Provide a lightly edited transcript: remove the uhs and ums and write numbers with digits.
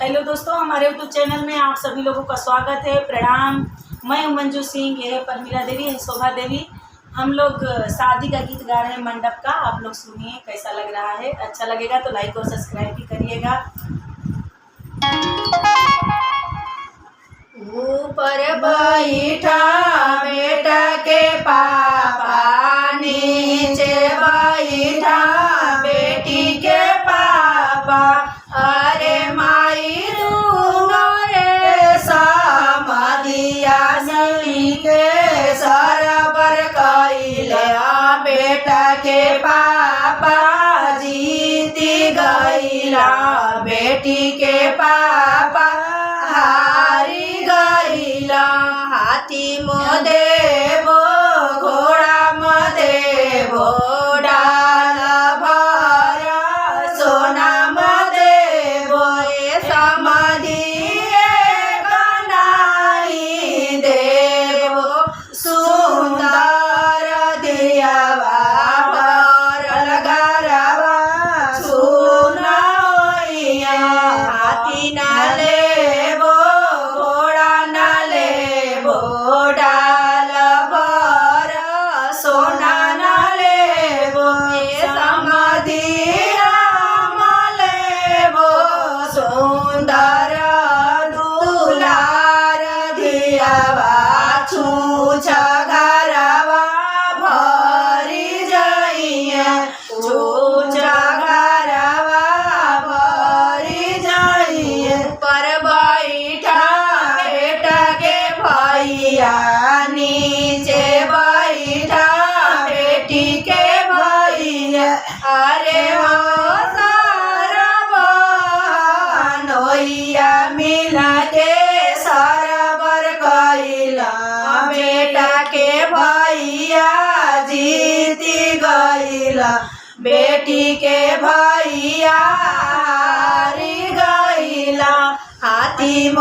Hello दोस्तों, हमारे YouTube channel में आप सभी लोगों का स्वागत है। प्रणाम। मैं हूं मंजू सिंह, यह है परमीरा देवी, है शोभा देवी। हम लोग शादी का गीत गा रहे हैं मंडप का। आप लोग सुनिए कैसा लग रहा है। अच्छा लगेगा तो लाइक और सब्सक्राइब भी करिएगा। ऊपर बैठा बेटा के पापा, नीचे बैठा बेटी के पापा। अरे माई दूनो रे समाधिया सली के सरबर कइले। बेटा के पापा जीती गइला, बेटी के पापा हारी गइला। हाथी म देबो घोड़ा म देबो, डाल भर सोना म देबो। ए समाधि बनाई देबो, सुंदर दियावा भरल घरवा सुनइया। हाथी ना लेबो घोड़ा ना लेबो, डाल भर सोना ना लेबो। ए समाधि हम लेबो, सुंदर दुलार दियावा छूछ घरवा भरी जाइए, छूछ घरवा भरी जाइए। पर बैठा बेटा के भैया, नीचे बैठा बेटी के भैया। अरे हो नोइया मिला के सरबर कइला, बेटा के भैया जीती गइला, बेटी के भैया हारी गइला। हाथी म